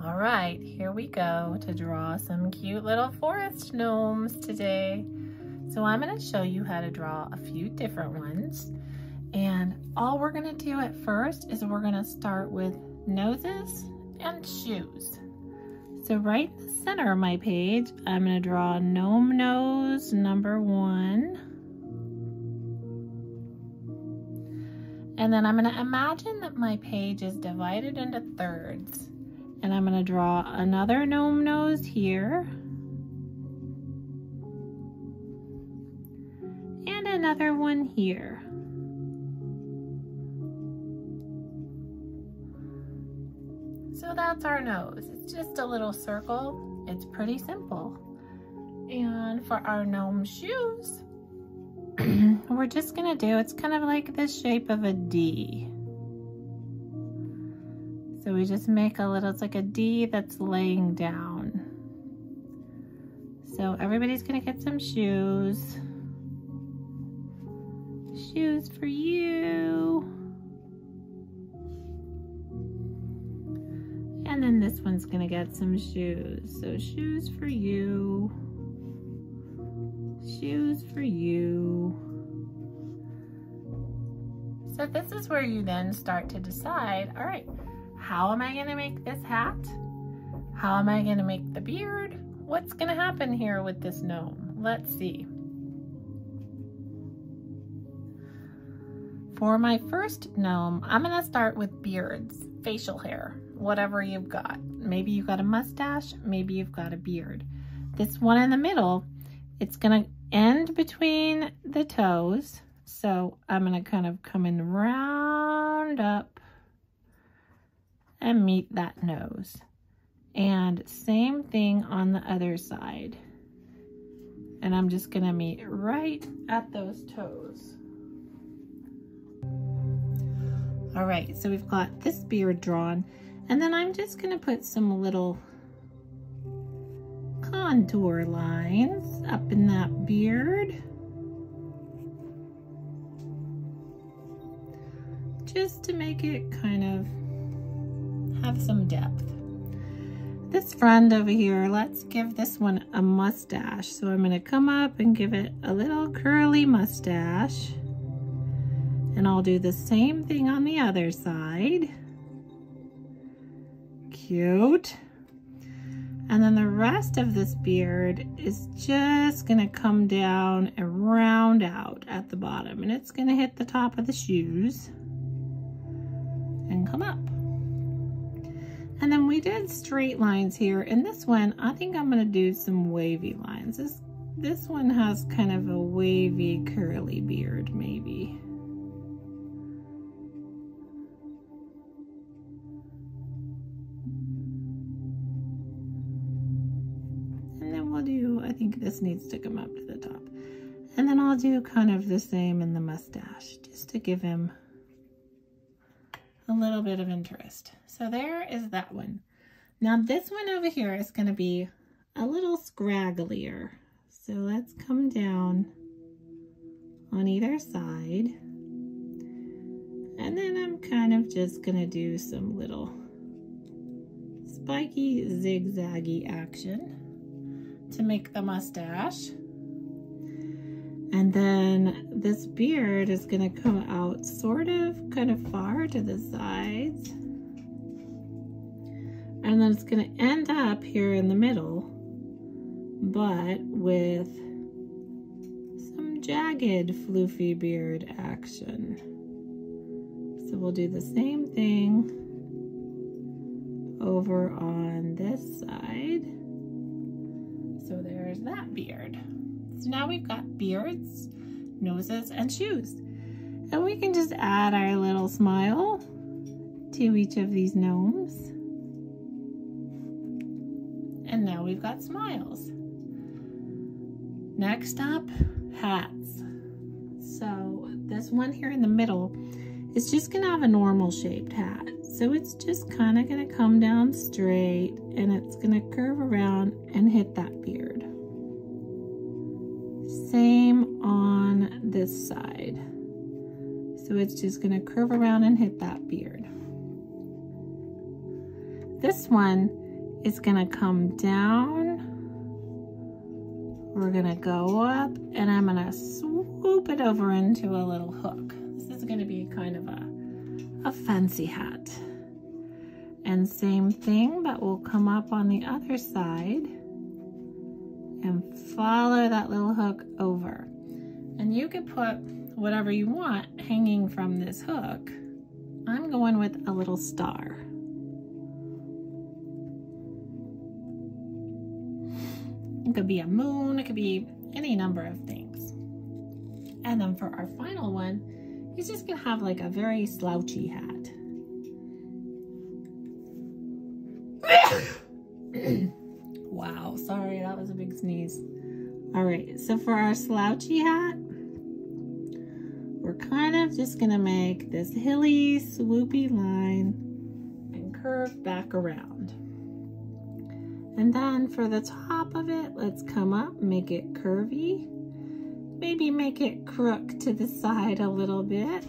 All right, here we go to draw some cute little forest gnomes today. So I'm going to show you how to draw a few different ones. And all we're going to do at first is we're going to start with noses and shoes. So right in the center of my page, I'm going to draw gnome nose number 1. And then I'm going to imagine that my page is divided into thirds. And I'm going to draw another gnome nose here. And another one here. So that's our nose. It's just a little circle. It's pretty simple. And for our gnome shoes, we're just gonna do, it's kind of like the shape of a D. So we just make a little, it's like a D that's laying down. So everybody's gonna get some shoes. Shoes for you. And then this one's gonna get some shoes. So shoes for you. Shoes for you. So this is where you then start to decide, all right, how am I gonna make this hat? How am I gonna make the beard? What's gonna happen here with this gnome? Let's see. For my first gnome, I'm gonna start with beards, facial hair, whatever you've got. Maybe you've got a mustache, maybe you've got a beard. This one in the middle, it's gonna end between the toes. So I'm gonna kind of come in round up and meet that nose. And same thing on the other side. And I'm just gonna meet right at those toes. All right, so we've got this beard drawn, and then I'm just gonna put some little contour lines up in that beard. Just to make it kind of have some depth. This friend over here, let's give this one a mustache. So I'm gonna come up and give it a little curly mustache. And I'll do the same thing on the other side. Cute. And then the rest of this beard is just gonna come down and round out at the bottom. And it's gonna hit the top of the shoes and come up. And then we did straight lines here. And this one, I think I'm gonna do some wavy lines. This one has kind of a wavy curly beard maybe. I think this needs to come up to the top. And then I'll do kind of the same in the mustache, just to give him a little bit of interest. So there is that one. Now this one over here is going to be a little scragglier. So let's come down on either side. And then I'm kind of just going to do some little spiky zigzaggy action to make the mustache. And then this beard is gonna come out sort of kind of far to the sides. And then it's gonna end up here in the middle, but with some jagged floofy beard action. So we'll do the same thing over on this side. So there's that beard. So now we've got beards, noses, and shoes. And we can just add our little smile to each of these gnomes. And now we've got smiles. Next up, hats. So this one here in the middle is just gonna have a normal shaped hat. So it's just kind of gonna come down straight and it's gonna curve around and hit that beard. Same on this side. So it's just gonna curve around and hit that beard. This one is gonna come down. We're gonna go up and I'm gonna swoop it over into a little hook. This is gonna be kind of a fancy hat. And same thing, but we'll come up on the other side and follow that little hook over. And you can put whatever you want hanging from this hook. I'm going with a little star. It could be a moon, it could be any number of things. And then for our final one, he's just gonna have like a very slouchy hat. Wow, sorry, that was a big sneeze. All right, so for our slouchy hat, we're kind of just gonna make this hilly, swoopy line and curve back around. And then for the top of it, let's come up, make it curvy. Maybe make it crook to the side a little bit.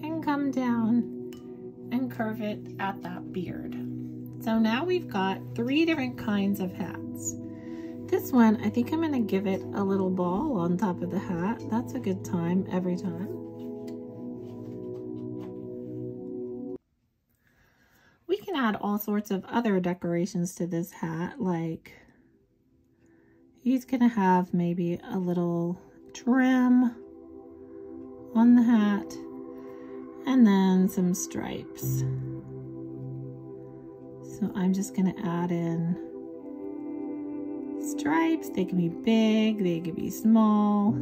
And come down and curve it at that beard. So now we've got 3 different kinds of hats. This one, I think I'm gonna give it a little ball on top of the hat. That's a good time every time. We can add all sorts of other decorations to this hat, like he's gonna have maybe a little trim on the hat and then some stripes. So I'm just gonna add in stripes. They can be big, they can be small,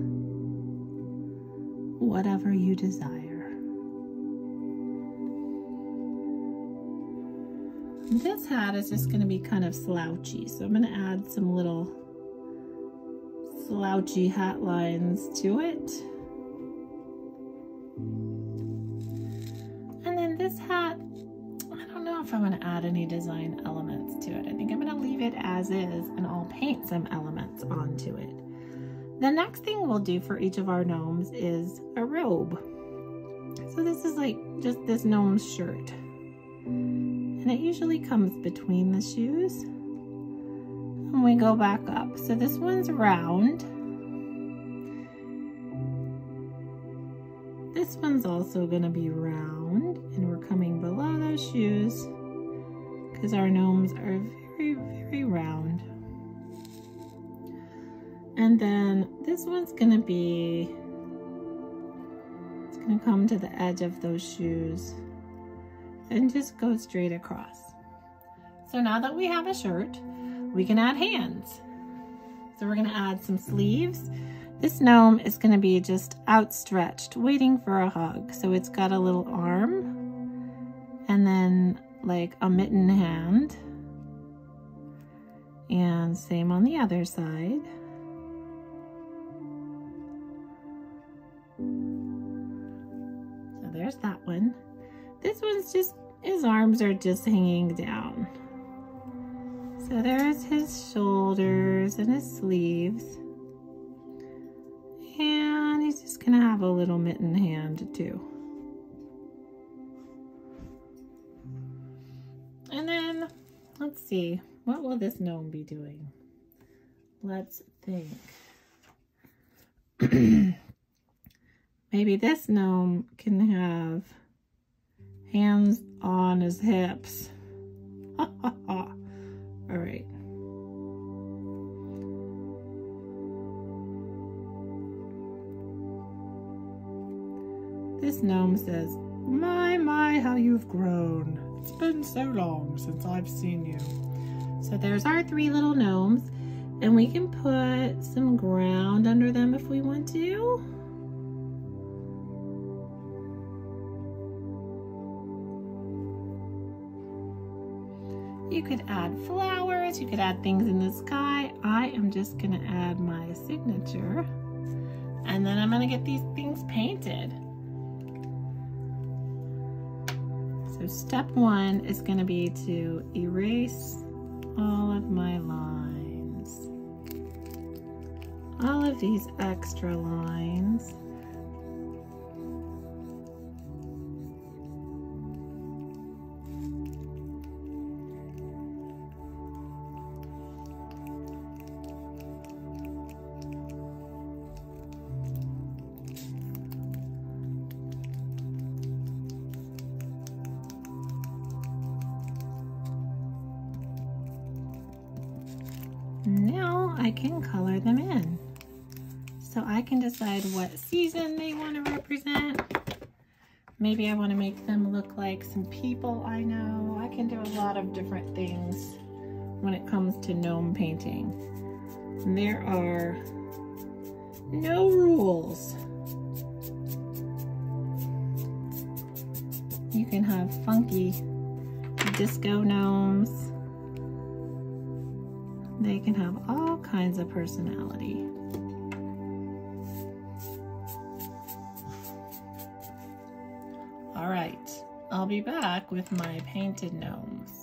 whatever you desire. This hat is just gonna be kind of slouchy, so I'm gonna add some little slouchy hat lines to it. And then this hat, I don't know if I'm gonna add any design elements to it. I think I'm gonna leave it as is and I'll paint some elements onto it. The next thing we'll do for each of our gnomes is a robe. So this is like just this gnome's shirt. And it usually comes between the shoes. And we go back up. So this one's round. This one's also gonna be round, and we're coming below those shoes because our gnomes are very, very round. And then this one's gonna be, it's gonna come to the edge of those shoes and just go straight across. So now that we have a shirt, we can add hands. So we're gonna add some sleeves. This gnome is gonna be just outstretched, waiting for a hug. So it's got a little arm and then like a mitten hand. And same on the other side. So there's that one. This one's just, his arms are just hanging down. So there's his shoulders and his sleeves. And he's just gonna have a little mitten hand too. And then, let's see, what will this gnome be doing? Let's think. Maybe this gnome can have hands on his hips. All right. This gnome says, my, how you've grown. It's been so long since I've seen you. So there's our 3 little gnomes, and we can put some ground under them if we want to. You could add flowers, you could add things in the sky. I am just gonna add my signature, and then I'm gonna get these things painted. So step 1 is gonna be to erase all of my lines. All of these extra lines. now I can color them in. So I can decide what season they want to represent. Maybe I want to make them look like some people I know. I can do a lot of different things when it comes to gnome painting. And there are no rules. You can have funky disco gnomes. They can have all kinds of personality. All right, I'll be back with my painted gnomes.